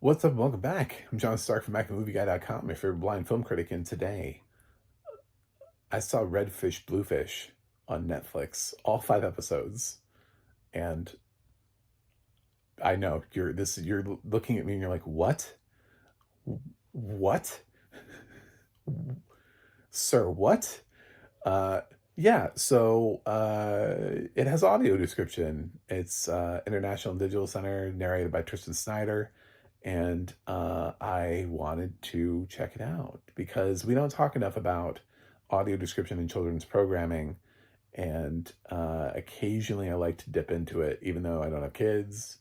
What's up? Welcome back. I'm John Stark from MacMovieGuy.com, your favorite blind film critic, and today I saw Redfish Bluefish on Netflix, all 5 episodes, and I know you're looking at me and you're like, what? What? Sir, what? Uh it has audio description. It's International Digital Center, narrated by Tristan Snyder. And I wanted to check it out because we don't talk enough about audio description in children's programming. And occasionally I like to dip into it, even though I don't have kids.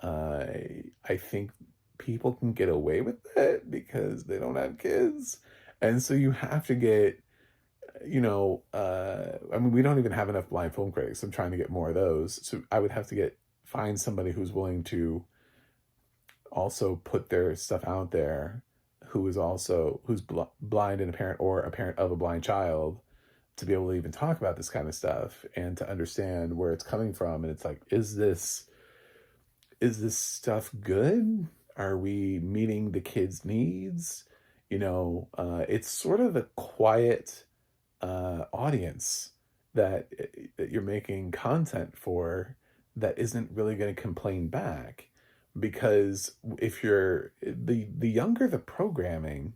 I think people can get away with it because they don't have kids. And so you have to get, I mean, we don't even have enough blind film critics. I'm trying to get more of those. So I would have to find somebody who's willing to also put their stuff out there, who's blind and a parent, or a parent of a blind child, to be able to even talk about this kind of stuff and to understand where it's coming from. And it's like, is this stuff good? Are we meeting the kids' needs? It's sort of a quiet audience that you're making content for, that isn't really going to complain back. Because if you're the younger the programming,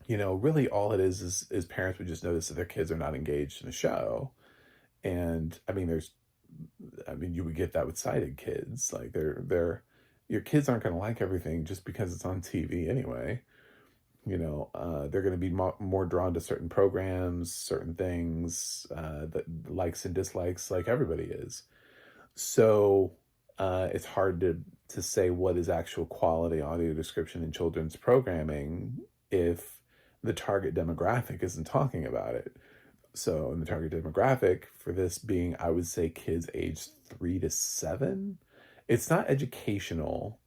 really all it is parents would just notice that their kids are not engaged in the show. And you would get that with sighted kids. Like your kids aren't going to like everything just because it's on TV anyway. They're going to be more drawn to certain programs, certain things, that likes and dislikes, like everybody is. So it's hard to say what is actual quality audio description in children's programming if the target demographic isn't talking about it. So in the target demographic for this being, I would say, kids aged 3 to 7. It's not educational.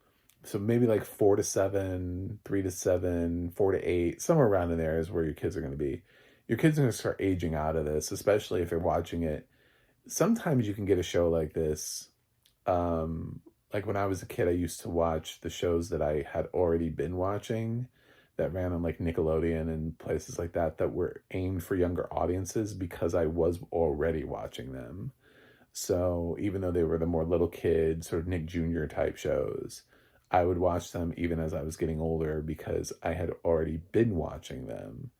So maybe like 4 to 7, 3 to 7, 4 to 8, somewhere around in there is where your kids are going to be. Your kids are going to start aging out of this, especially if they're watching it. Sometimes you can get a show like this. Like when I was a kid, I used to watch the shows that I had already been watching that ran on like Nickelodeon and places like that were aimed for younger audiences because I was already watching them. So even though they were the more little kid, sort of Nick Jr. type shows, I would watch them even as I was getting older because I had already been watching them.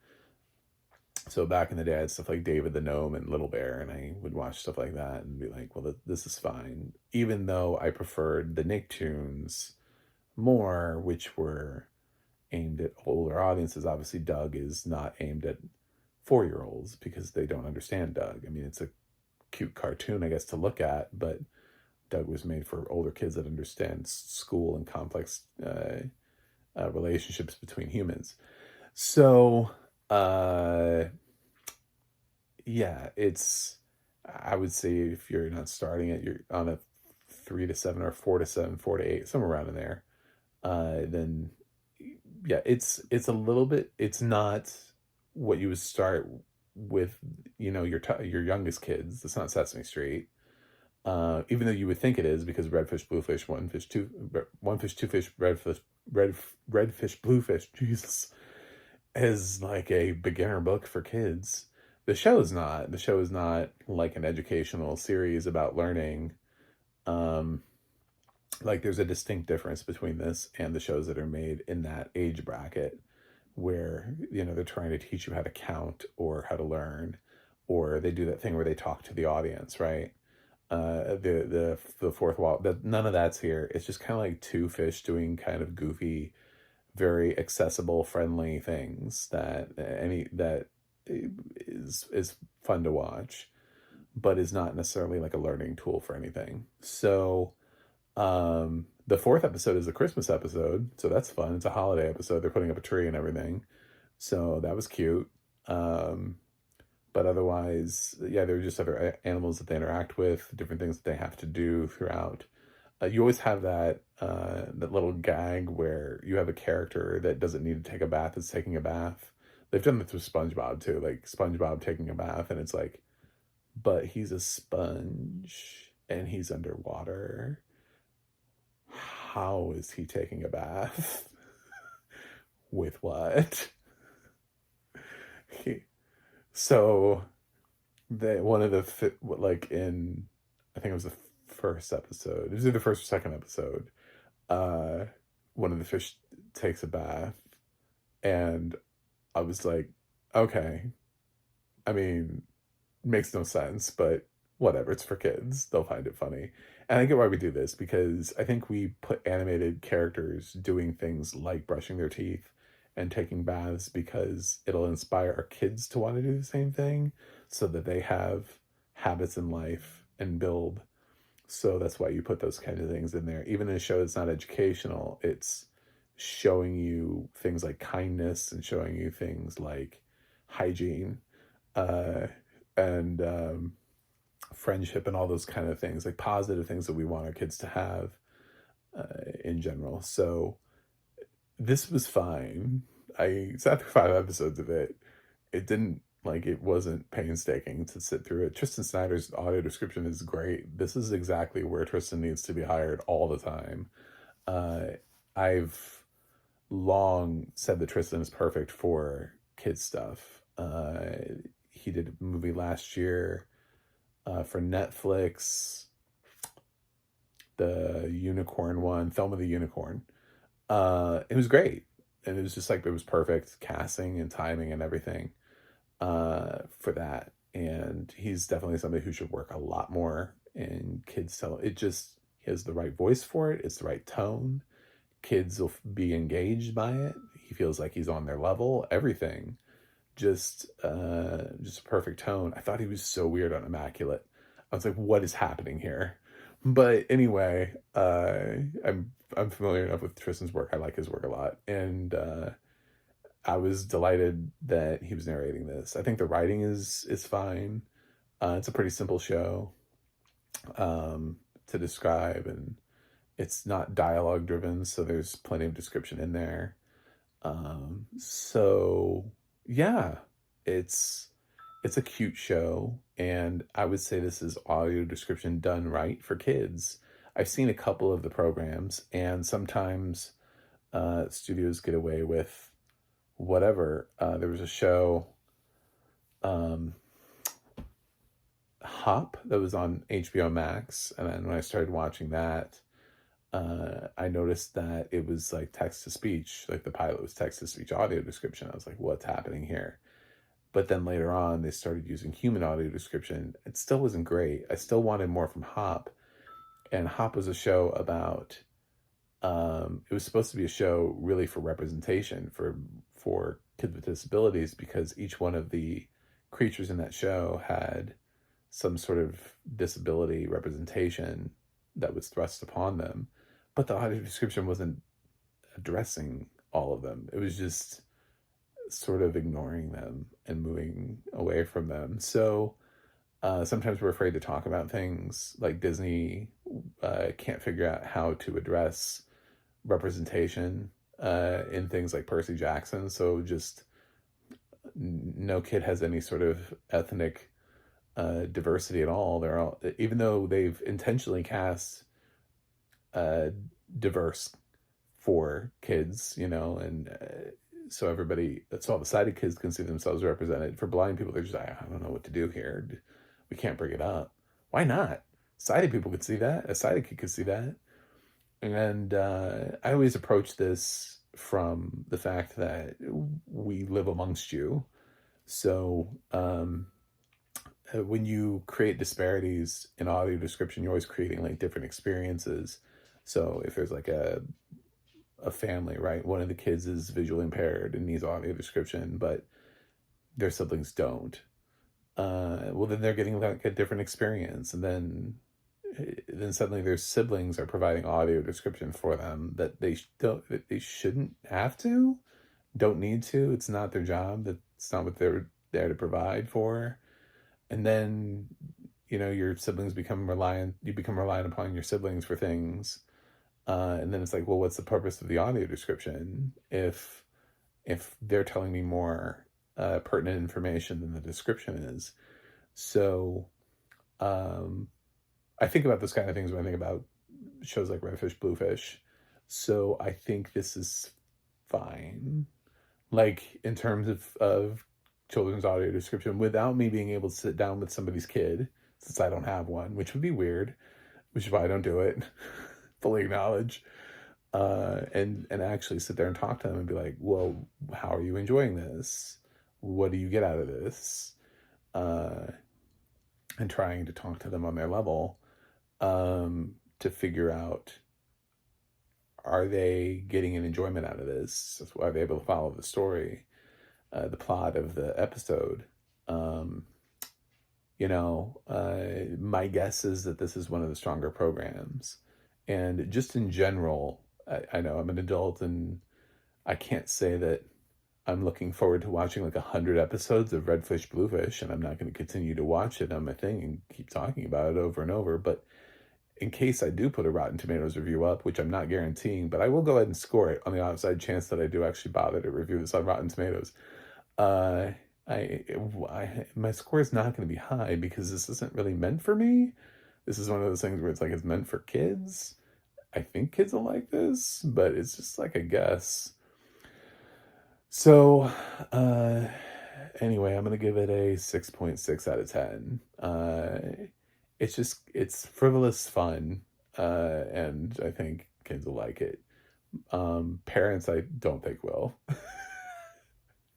So back in the day, I had stuff like David the Gnome and Little Bear, and I would watch stuff like that and be like, well, this is fine. Even though I preferred the Nicktoons more, which were aimed at older audiences. Obviously, Doug is not aimed at 4-year-olds because they don't understand Doug. I mean, it's a cute cartoon, I guess, to look at, but Doug was made for older kids that understand school and complex relationships between humans. So, yeah, I would say if you're not starting it, you're on a 3 to 7 or 4 to 7, 4 to 8, somewhere around in there. Then yeah, it's a little bit. It's not what you would start with. Your youngest kids. It's not Sesame Street. Even though you would think it is, because redfish, bluefish, one fish, two fish, redfish, bluefish, Jesus, is like a beginner book for kids. The show is not. The show is not like an educational series about learning. Like there's a distinct difference between this and the shows that are made in that age bracket, where they're trying to teach you how to count or how to learn, or they do that thing where they talk to the audience, right? The fourth wall. None of that's here. It's just kind of like two fish doing kind of goofy, very accessible, friendly things that is fun to watch, but is not necessarily like a learning tool for anything. So the fourth episode is the Christmas episode, so that's fun. It's a holiday episode. They're putting up a tree and everything, so that was cute. But otherwise, yeah, there are just other animals that they interact with, different things that they have to do throughout. You always have that little gag where you have a character that doesn't need to take a bath, is taking a bath. They've done this with SpongeBob too, like SpongeBob taking a bath, and it's like, but he's a sponge and he's underwater. how is he taking a bath? With what? He, so one of the like in, I think it was the first episode. It was either the first or second episode. Uh, one of the fish takes a bath, and I was like, okay. I mean, makes no sense, but whatever. It's for kids. They'll find it funny. And I get why we do this, because I think we put animated characters doing things like brushing their teeth and taking baths because it'll inspire our kids to want to do the same thing so that they have habits in life and build. So that's why you put those kind of things in there. Even in a show that's not educational, it's showing you things like kindness and showing you things like hygiene, uh, and friendship and all those kind of things, like positive things that we want our kids to have in general. So this was fine. I sat through 5 episodes of it. It didn't, like, it wasn't painstaking to sit through it. Tristan Snyder's audio description is great. This is exactly where Tristan needs to be hired all the time. I've long said that Tristan is perfect for kids stuff. He did a movie last year for Netflix, the unicorn one, Thelma the Unicorn. It was great. And it was just like, it was perfect casting and timing and everything for that. And he's definitely somebody who should work a lot more in kids. So it just, he has the right voice for it. It's the right tone. Kids will be engaged by it. He feels like he's on their level. Everything. Just a perfect tone. I thought he was so weird on Immaculate. I was like, what is happening here? But anyway, I'm familiar enough with Tristan's work. I like his work a lot. And I was delighted that he was narrating this. I think the writing is fine. It's a pretty simple show to describe, and it's not dialogue driven, so there's plenty of description in there. So yeah, it's a cute show, and I would say this is audio description done right for kids. I've seen a couple of the programs, and sometimes studios get away with whatever. There was a show, Hop, that was on HBO Max, and then when I started watching that, I noticed that it was like text to speech, like the pilot was text to speech audio description. I was like, what's happening here? But then later on, they started using human audio description. It still wasn't great. I still wanted more from Hop. And Hop was a show about, it was supposed to be a show really for representation for kids with disabilities, because each one of the creatures in that show had some sort of disability representation that was thrust upon them. But the audio description wasn't addressing all of them. It was just sort of ignoring them and moving away from them. So sometimes we're afraid to talk about things, like Disney can't figure out how to address representation in things like Percy Jackson. So just no kid has any sort of ethnic diversity at all. They're all, even though they've intentionally cast diverse for kids, and so all the sighted kids can see themselves represented. For blind people, they're just, I don't know what to do here. We can't bring it up. Why not? Sighted people could see that. A sighted kid could see that. And I always approach this from the fact that we live amongst you. So when you create disparities in audio description, you're always creating like different experiences. So if there's like a family, right? One of the kids is visually impaired and needs audio description, but their siblings don't. Well, then they're getting like a different experience, and then suddenly their siblings are providing audio description for them that they shouldn't have to, don't need to. It's not their job. That's not what they're there to provide for. And then your siblings become reliant. You become reliant upon your siblings for things. And then it's like, well, what's the purpose of the audio description if they're telling me more pertinent information than the description is? So I think about those kind of things when I think about shows like Redfish, Bluefish, So I think this is fine. Like, in terms of children's audio description, without me being able to sit down with somebody's kid, since I don't have one, which would be weird, which is why I don't do it. Fully acknowledge. And actually sit there and talk to them and be like, well, how are you enjoying this? What do you get out of this? Uh, and trying to talk to them on their level, to figure out, are they getting an enjoyment out of this? Are they able to follow the story, the plot of the episode? Um, my guess is that this is one of the stronger programs. And just in general, I know I'm an adult and I can't say that I'm looking forward to watching like 100 episodes of Redfish Bluefish, and I'm not going to continue to watch it on my thing and keep talking about it over and over. But in case I do put a Rotten Tomatoes review up, which I'm not guaranteeing, but I will go ahead and score it on the outside chance that I do actually bother to review this on Rotten Tomatoes. Uh, my score is not going to be high because this isn't really meant for me. This is one of those things where it's like it's meant for kids. I think kids will like this, but it's just like a guess. So, anyway, I'm gonna give it a 6.6 out of 10. It's frivolous fun, and I think kids will like it. Parents, I don't think will.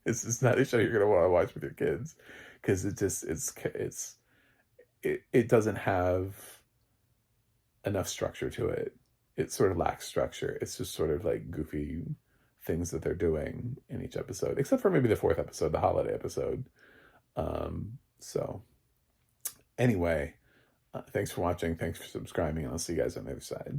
It's just not a show you're gonna want to watch with your kids, because it doesn't have enough structure to it. It sort of lacks structure. It's just sort of like goofy things that they're doing in each episode, except for maybe the fourth episode, the holiday episode. So anyway, thanks for watching. Thanks for subscribing, and I'll see you guys on the other side.